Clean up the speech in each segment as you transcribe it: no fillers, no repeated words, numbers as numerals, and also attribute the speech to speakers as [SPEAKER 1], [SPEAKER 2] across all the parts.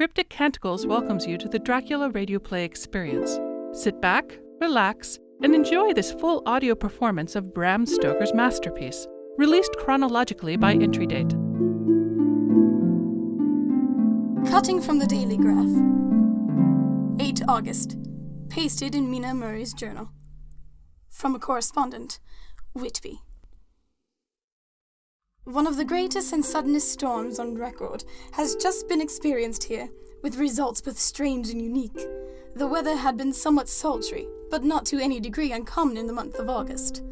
[SPEAKER 1] Cryptic Canticles welcomes you to the Dracula radio play experience. Sit back, relax, and enjoy this full audio performance of Bram Stoker's masterpiece, released chronologically by entry date.
[SPEAKER 2] Cutting from the Daily Graph. 8 August. Pasted in Mina Murray's journal. From a correspondent, Whitby. One of the greatest and suddenest storms on record has just been experienced here, with results both strange and unique. The weather had been somewhat sultry, but not to any degree uncommon in the month of August.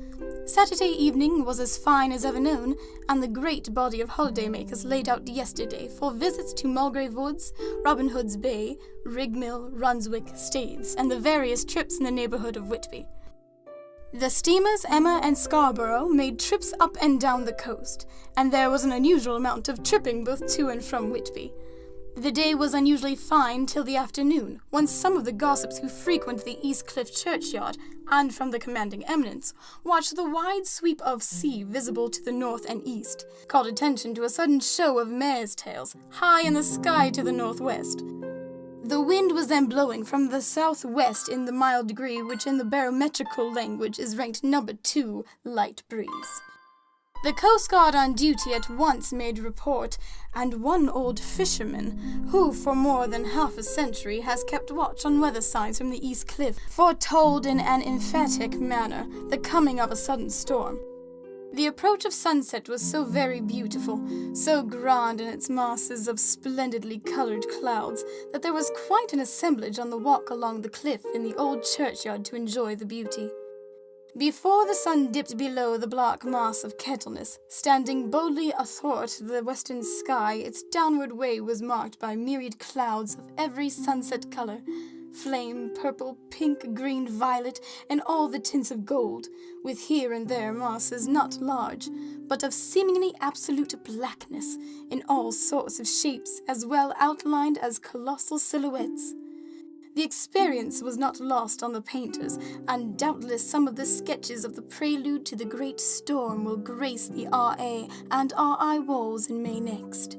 [SPEAKER 2] Saturday evening was as fine as ever known, and the great body of holidaymakers laid out yesterday for visits to Mulgrave Woods, Robin Hood's Bay, Rigmill, Runswick, Staithes, and the various trips in the neighbourhood of Whitby. The steamers Emma and Scarborough made trips up and down the coast, and there was an unusual amount of tripping both to and from Whitby. The day was unusually fine till the afternoon, when some of the gossips who frequent the East Cliff churchyard, and from the commanding eminence, watched the wide sweep of sea visible to the north and east, called attention to a sudden show of mares' tails, high in the sky to the northwest. The wind was then blowing from the southwest in the mild degree which in the barometrical language is ranked number 2, light breeze. The Coast Guard on duty at once made report, and one old fisherman, who for more than half a century has kept watch on weather signs from the East Cliff, foretold in an emphatic manner the coming of a sudden storm. The approach of sunset was so very beautiful, so grand in its masses of splendidly colored clouds, that there was quite an assemblage on the walk along the cliff in the old churchyard to enjoy the beauty. Before the sun dipped below the black mass of Kettleness, standing boldly athwart the western sky, its downward way was marked by myriad clouds of every sunset color, flame, purple, pink, green, violet, and all the tints of gold, with here and there masses not large, but of seemingly absolute blackness, in all sorts of shapes, as well outlined as colossal silhouettes. The experience was not lost on the painters, and doubtless some of the sketches of the prelude to the great storm will grace the R.A. and R.I. walls in May next.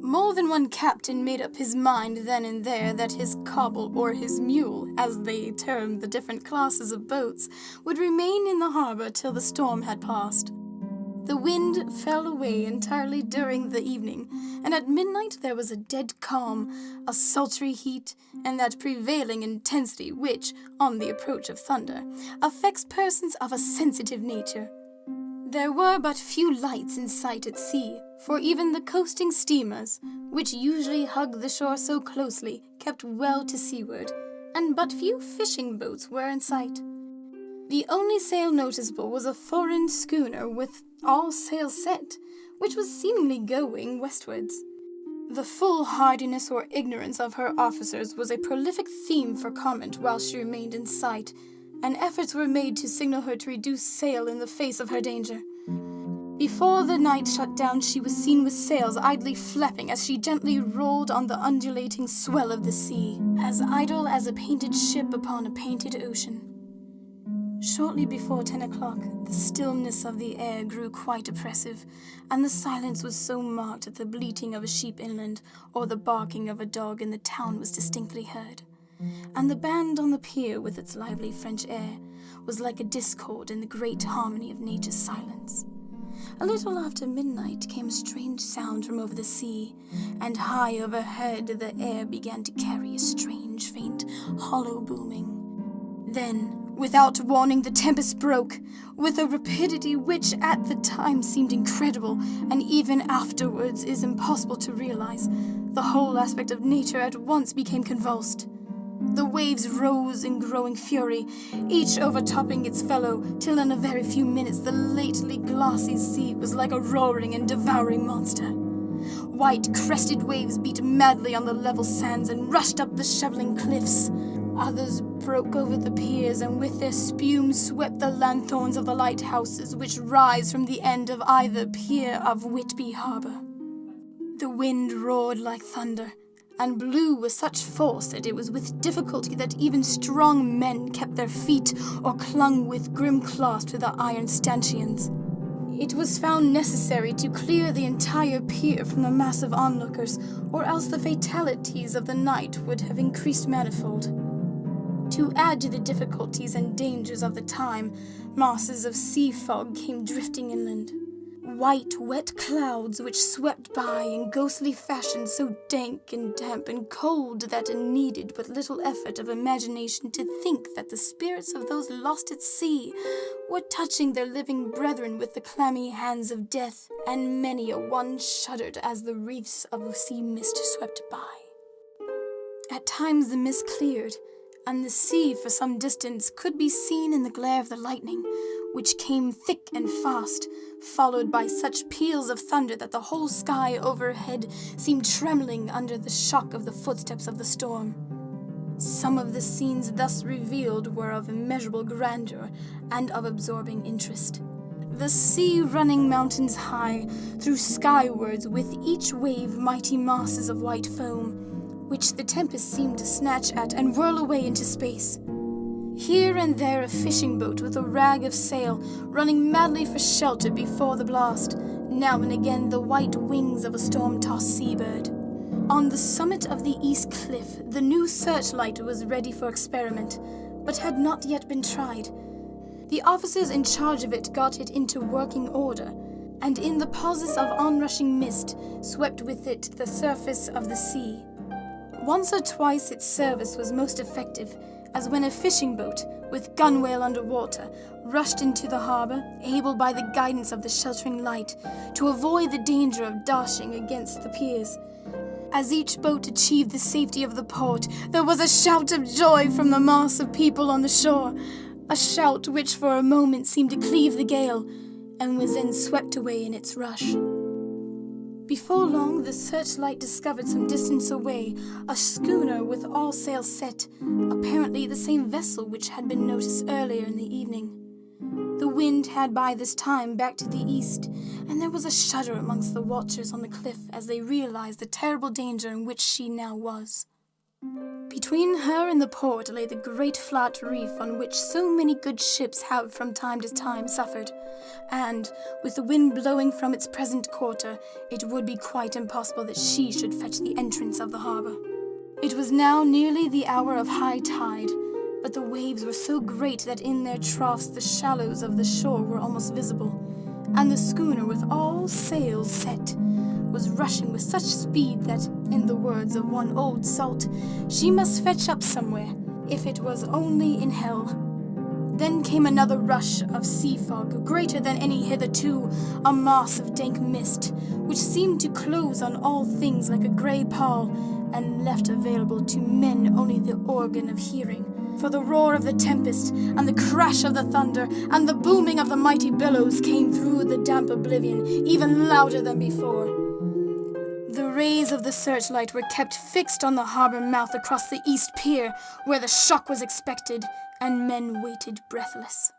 [SPEAKER 2] More than one captain made up his mind then and there that his cobble or his mule, as they termed the different classes of boats, would remain in the harbour till the storm had passed. The wind fell away entirely during the evening, and at midnight there was a dead calm, a sultry heat, and that prevailing intensity which, on the approach of thunder, affects persons of a sensitive nature. There were but few lights in sight at sea, for even the coasting steamers, which usually hug the shore so closely, kept well to seaward, and but few fishing boats were in sight. The only sail noticeable was a foreign schooner with all sails set, which was seemingly going westwards. The foolhardiness or ignorance of her officers was a prolific theme for comment while she remained in sight, and efforts were made to signal her to reduce sail in the face of her danger. Before the night shut down, she was seen with sails idly flapping as she gently rolled on the undulating swell of the sea, as idle as a painted ship upon a painted ocean. Shortly before 10 o'clock, the stillness of the air grew quite oppressive, and the silence was so marked that the bleating of a sheep inland or the barking of a dog in the town was distinctly heard. And the band on the pier, with its lively French air, was like a discord in the great harmony of nature's silence. A little after midnight came a strange sound from over the sea, and high overhead the air began to carry a strange, faint, hollow booming. Then, without warning, the tempest broke, with a rapidity which at the time seemed incredible, and even afterwards is impossible to realize. The whole aspect of nature at once became convulsed. The waves rose in growing fury, each overtopping its fellow, till in a very few minutes the lately glassy sea was like a roaring and devouring monster. White crested waves beat madly on the level sands and rushed up the shoveling cliffs. Others broke over the piers, and with their spume swept the lanthorns of the lighthouses which rise from the end of either pier of Whitby harbour. The wind roared like thunder, and blew with such force that it was with difficulty that even strong men kept their feet or clung with grim clasp to the iron stanchions. It was found necessary to clear the entire pier from the mass of onlookers, or else the fatalities of the night would have increased manifold. To add to the difficulties and dangers of the time, masses of sea fog came drifting inland. White, wet clouds which swept by in ghostly fashion, so dank and damp and cold that it needed but little effort of imagination to think that the spirits of those lost at sea were touching their living brethren with the clammy hands of death, and many a one shuddered as the wreaths of the sea mist swept by. At times the mist cleared, and the sea for some distance could be seen in the glare of the lightning, which came thick and fast, followed by such peals of thunder that the whole sky overhead seemed trembling under the shock of the footsteps of the storm. Some of the scenes thus revealed were of immeasurable grandeur and of absorbing interest. The sea running mountains high, through skywards with each wave mighty masses of white foam, which the tempest seemed to snatch at and whirl away into space. Here and there a fishing boat with a rag of sail, running madly for shelter before the blast, now and again the white wings of a storm-tossed seabird. On the summit of the east cliff, the new searchlight was ready for experiment, but had not yet been tried. The officers in charge of it got it into working order, and in the pauses of onrushing mist, swept with it the surface of the sea. Once or twice its service was most effective, as when a fishing boat, with gunwale under water, rushed into the harbour, able by the guidance of the sheltering light to avoid the danger of dashing against the piers. As each boat achieved the safety of the port, there was a shout of joy from the mass of people on the shore, a shout which for a moment seemed to cleave the gale, and was then swept away in its rush. Before long, the searchlight discovered some distance away a schooner with all sails set, apparently the same vessel which had been noticed earlier in the evening. The wind had by this time backed to the east, and there was a shudder amongst the watchers on the cliff as they realized the terrible danger in which she now was. Between her and the port lay the great flat reef on which so many good ships have from time to time suffered, and, with the wind blowing from its present quarter, it would be quite impossible that she should fetch the entrance of the harbour. It was now nearly the hour of high tide, but the waves were so great that in their troughs the shallows of the shore were almost visible, and the schooner, with all sails set, was rushing with such speed that, in the words of one old salt, she must fetch up somewhere, if it was only in hell. Then came another rush of sea fog, greater than any hitherto, a mass of dank mist, which seemed to close on all things like a grey pall, and left available to men only the organ of hearing. For the roar of the tempest, and the crash of the thunder, and the booming of the mighty billows came through the damp oblivion, even louder than before. The rays of the searchlight were kept fixed on the harbour mouth across the east pier, where the shock was expected, and men waited breathless.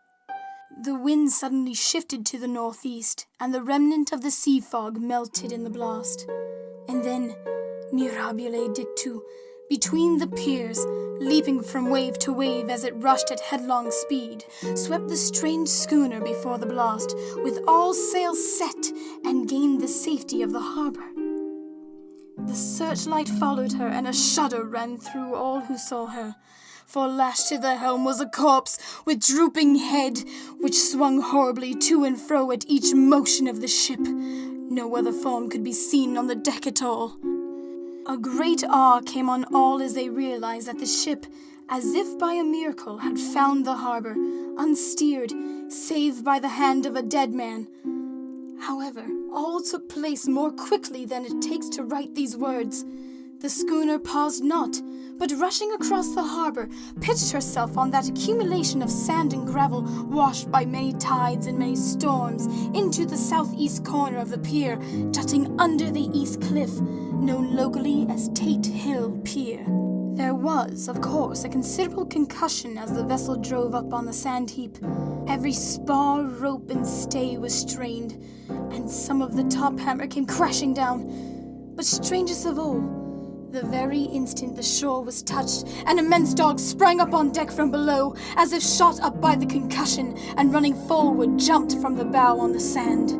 [SPEAKER 2] The wind suddenly shifted to the northeast, and the remnant of the sea fog melted in the blast. And then, mirabile dictu, between the piers, leaping from wave to wave as it rushed at headlong speed, swept the strange schooner before the blast, with all sails set, and gained the safety of the harbour. The searchlight followed her, and a shudder ran through all who saw her, for lashed to the helm was a corpse with drooping head, which swung horribly to and fro at each motion of the ship. No other form could be seen on the deck at all. A great awe came on all as they realized that the ship, as if by a miracle, had found the harbour, unsteered, save by the hand of a dead man. However, all took place more quickly than it takes to write these words. The schooner paused not, but rushing across the harbour, pitched herself on that accumulation of sand and gravel washed by many tides and many storms into the southeast corner of the pier, jutting under the east cliff, known locally as Tate Hill Pier. There was, of course, a considerable concussion as the vessel drove up on the sand heap. Every spar, rope, and stay was strained, and some of the top hammer came crashing down. But strangest of all, The very instant the shore was touched, an immense dog sprang up on deck from below, as if shot up by the concussion, and running forward jumped from the bow on the sand.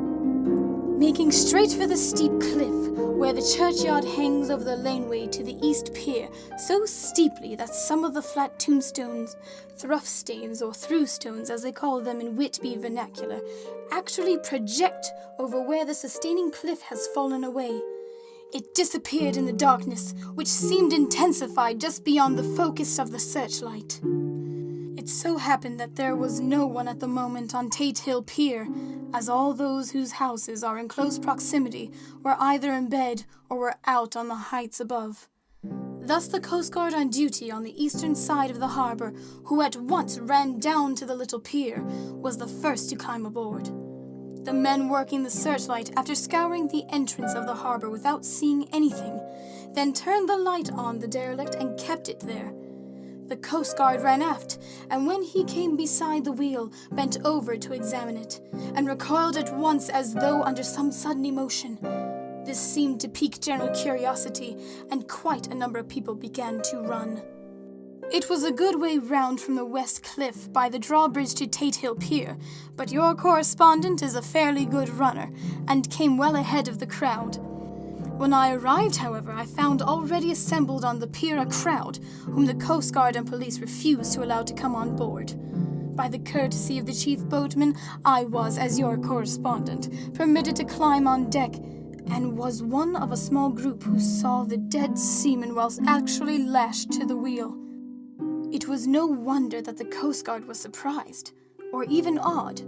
[SPEAKER 2] Making straight for the steep cliff, where the churchyard hangs over the laneway to the east pier, so steeply that some of the flat tombstones, thruff-stanes or through-stones as they call them in Whitby vernacular, actually project over where the sustaining cliff has fallen away. It disappeared in the darkness, which seemed intensified just beyond the focus of the searchlight. It so happened that there was no one at the moment on Tate Hill Pier, as all those whose houses are in close proximity were either in bed or were out on the heights above. Thus the Coast Guard on duty on the eastern side of the harbour, who at once ran down to the little pier, was the first to climb aboard. The men working the searchlight, after scouring the entrance of the harbour without seeing anything, then turned the light on the derelict and kept it there. The Coast Guard ran aft, and when he came beside the wheel, bent over to examine it, and recoiled at once as though under some sudden emotion. This seemed to pique general curiosity, and quite a number of people began to run. It was a good way round from the west cliff by the drawbridge to Tate Hill Pier, but your correspondent is a fairly good runner, and came well ahead of the crowd. When I arrived, however, I found already assembled on the pier a crowd, whom the Coast Guard and police refused to allow to come on board. By the courtesy of the chief boatman, I was, as your correspondent, permitted to climb on deck, and was one of a small group who saw the dead seaman whilst actually lashed to the wheel. It was no wonder that the Coast Guard was surprised, or even awed,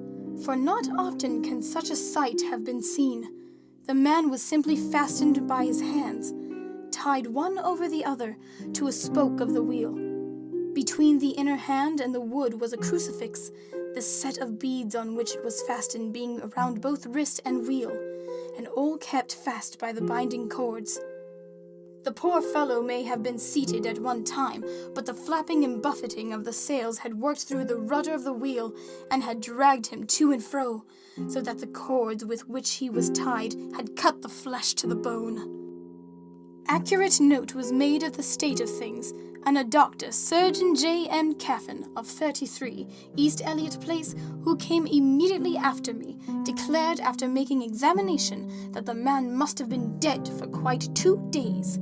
[SPEAKER 2] for not often can such a sight have been seen. The man was simply fastened by his hands, tied one over the other, to a spoke of the wheel. Between the inner hand and the wood was a crucifix, the set of beads on which it was fastened being around both wrist and wheel, and all kept fast by the binding cords. The poor fellow may have been seated at one time, but the flapping and buffeting of the sails had worked through the rudder of the wheel and had dragged him to and fro, so that the cords with which he was tied had cut the flesh to the bone. Accurate note was made of the state of things, and a doctor, Surgeon J.M. Caffin, of 33, East Elliot Place, who came immediately after me, declared after making examination that the man must have been dead for quite 2 days.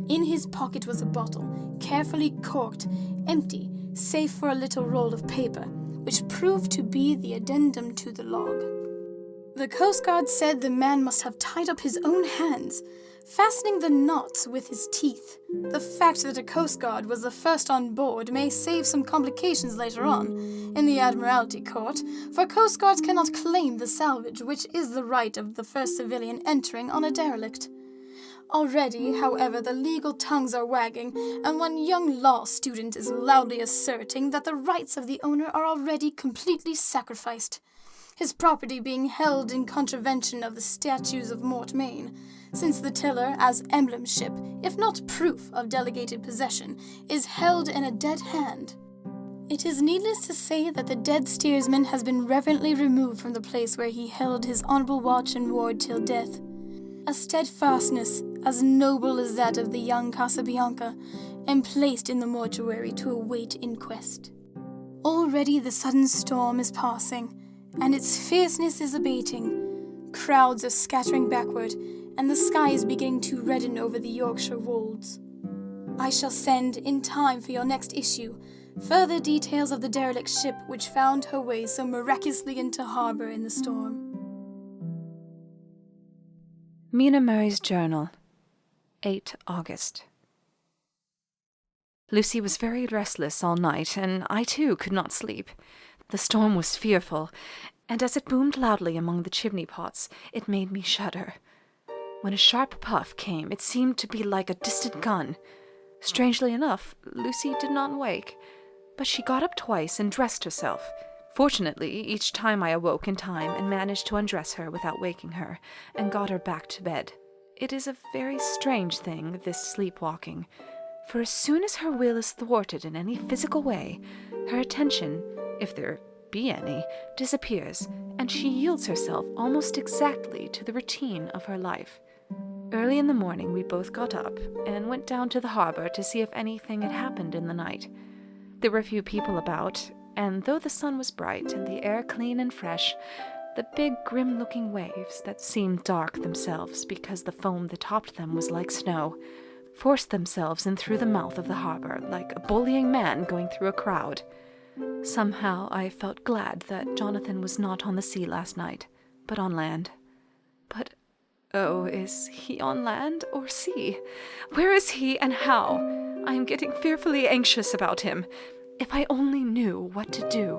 [SPEAKER 2] In his pocket was a bottle, carefully corked, empty, save for a little roll of paper, which proved to be the addendum to the log. The Coast Guard said the man must have tied up his own hands, fastening the knots with his teeth. The fact that a Coast Guard was the first on board may save some complications later on, in the Admiralty Court, for Coast Guards cannot claim the salvage, which is the right of the first civilian entering on a derelict. Already, however, the legal tongues are wagging, and one young law student is loudly asserting that the rights of the owner are already completely sacrificed, his property being held in contravention of the statutes of Mortmain, since the tiller, as emblemship, if not proof of delegated possession, is held in a dead hand. It is needless to say that the dead steersman has been reverently removed from the place where he held his honourable watch and ward till death. A steadfastness as noble as that of the young Casabianca, and placed in the mortuary to await inquest. Already the sudden storm is passing, and its fierceness is abating. Crowds are scattering backward, and the sky is beginning to redden over the Yorkshire wolds. I shall send, in time for your next issue, further details of the derelict ship which found her way so miraculously into harbour in the storm.
[SPEAKER 3] Mina Murray's Journal, 8 August. Lucy was very restless all night, and I too could not sleep. The storm was fearful, and as it boomed loudly among the chimney pots, it made me shudder. When a sharp puff came, it seemed to be like a distant gun. Strangely enough, Lucy did not wake, but she got up twice and dressed herself. Fortunately, each time I awoke in time and managed to undress her without waking her, and got her back to bed. It is a very strange thing, this sleepwalking, for as soon as her will is thwarted in any physical way, her attention, if there be any, disappears, and she yields herself almost exactly to the routine of her life. Early in the morning we both got up and went down to the harbor to see if anything had happened in the night. There were few people about, and though the sun was bright and the air clean and fresh, the big grim-looking waves that seemed dark themselves because the foam that topped them was like snow, forced themselves in through the mouth of the harbor like a bullying man going through a crowd. Somehow I felt glad that Jonathan was not on the sea last night, but on land. But, oh, is he on land or sea? Where is he and how? I am getting fearfully anxious about him. If I only knew what to do,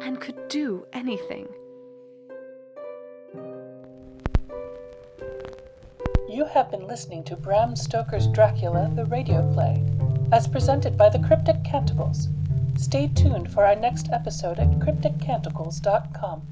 [SPEAKER 3] and could do anything.
[SPEAKER 1] You have been listening to Bram Stoker's Dracula, the radio play, as presented by the Cryptic Canticles. Stay tuned for our next episode at crypticcanticles.com.